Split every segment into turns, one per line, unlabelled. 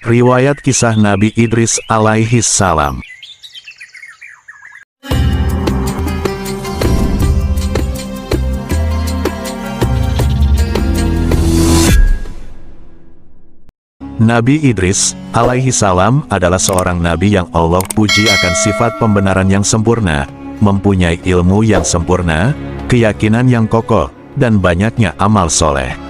Riwayat kisah Nabi Idris alaihi salam. Nabi Idris alaihi salam adalah seorang nabi yang Allah puji akan sifat pembenaran yang sempurna, mempunyai ilmu yang sempurna, keyakinan yang kokoh, dan banyaknya amal soleh.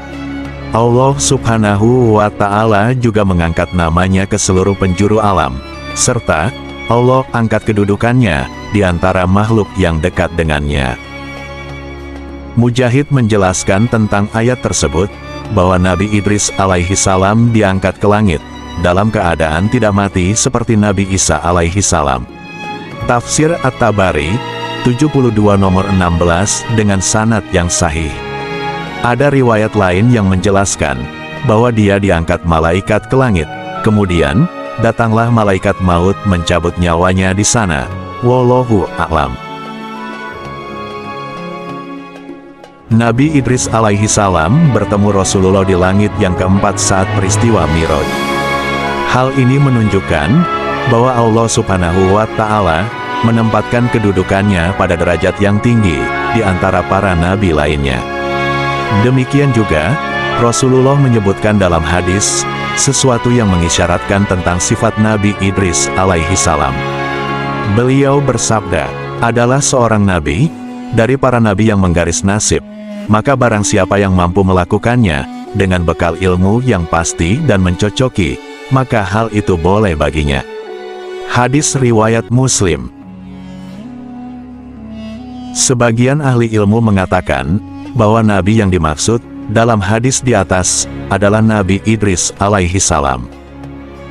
Allah subhanahu wa ta'ala juga mengangkat namanya ke seluruh penjuru alam, serta Allah angkat kedudukannya di antara makhluk yang dekat dengannya. Mujahid menjelaskan tentang ayat tersebut, bahwa Nabi Idris alaihi salam diangkat ke langit, dalam keadaan tidak mati seperti Nabi Isa alaihi salam. Tafsir At-Tabari, 72 nomor 16 dengan sanad yang sahih. Ada riwayat lain yang menjelaskan, bahwa dia diangkat malaikat ke langit, kemudian, datanglah malaikat maut mencabut nyawanya di sana. Wallahu a'lam. Nabi Idris alaihi salam bertemu Rasulullah di langit yang keempat saat peristiwa Mi'raj. Hal ini menunjukkan bahwa Allah subhanahu wa ta'ala menempatkan kedudukannya pada derajat yang tinggi di antara para nabi lainnya. Demikian juga, Rasulullah menyebutkan dalam hadis sesuatu yang mengisyaratkan tentang sifat Nabi Idris alaihi salam. Beliau bersabda, adalah seorang nabi dari para nabi yang menggaris nasib, maka barang siapa yang mampu melakukannya, dengan bekal ilmu yang pasti dan mencocoki, maka hal itu boleh baginya. Hadis riwayat Muslim. Sebagian ahli ilmu mengatakan, bahwa nabi yang dimaksud, dalam hadis di atas, adalah Nabi Idris alaihi salam.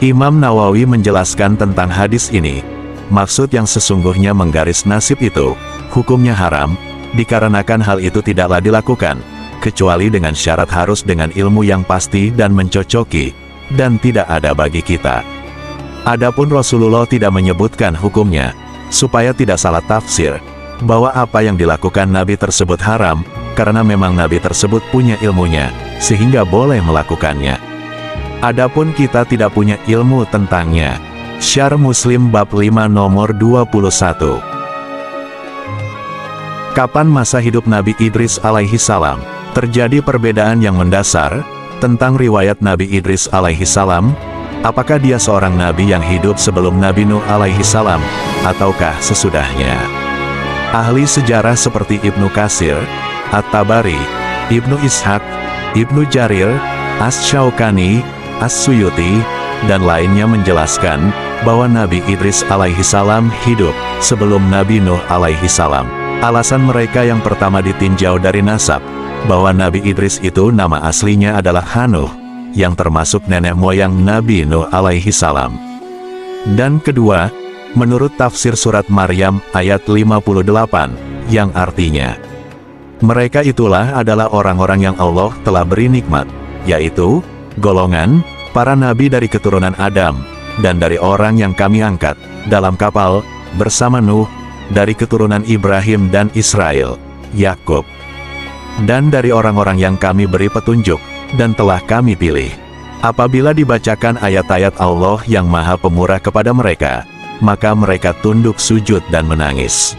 Imam Nawawi menjelaskan tentang hadis ini, maksud yang sesungguhnya menggaris nasib itu, hukumnya haram, dikarenakan hal itu tidaklah dilakukan, kecuali dengan syarat harus dengan ilmu yang pasti dan mencocoki, dan tidak ada bagi kita. Adapun Rasulullah tidak menyebutkan hukumnya, supaya tidak salah tafsir, bahwa apa yang dilakukan Nabi tersebut haram, karena memang Nabi tersebut punya ilmunya, sehingga boleh melakukannya. Adapun kita tidak punya ilmu tentangnya. Syarh Muslim bab 5 nomor 21. Kapan masa hidup Nabi Idris alaihi salam? Terjadi perbedaan yang mendasar tentang riwayat Nabi Idris alaihi salam. Apakah dia seorang nabi yang hidup sebelum Nabi Nuh alaihi salam, ataukah sesudahnya? Ahli sejarah seperti Ibnu Katsir, At-Tabari, Ibnu Ishaq, Ibnu Jarir, Asy-Syaukani, As-Suyuti, dan lainnya menjelaskan bahwa Nabi Idris alaihi salam hidup sebelum Nabi Nuh alaihi salam. Alasan mereka yang pertama ditinjau dari nasab, bahwa Nabi Idris itu nama aslinya adalah Hanuh, yang termasuk nenek moyang Nabi Nuh alaihi salam. Dan kedua, menurut tafsir surat Maryam ayat 58, yang artinya, mereka itulah adalah orang-orang yang Allah telah beri nikmat, yaitu, golongan, para nabi dari keturunan Adam, dan dari orang yang kami angkat, dalam kapal, bersama Nuh, dari keturunan Ibrahim dan Israel, Yakub, dan dari orang-orang yang kami beri petunjuk, dan telah kami pilih. Apabila dibacakan ayat-ayat Allah yang Maha Pemurah kepada mereka, maka mereka tunduk sujud dan menangis.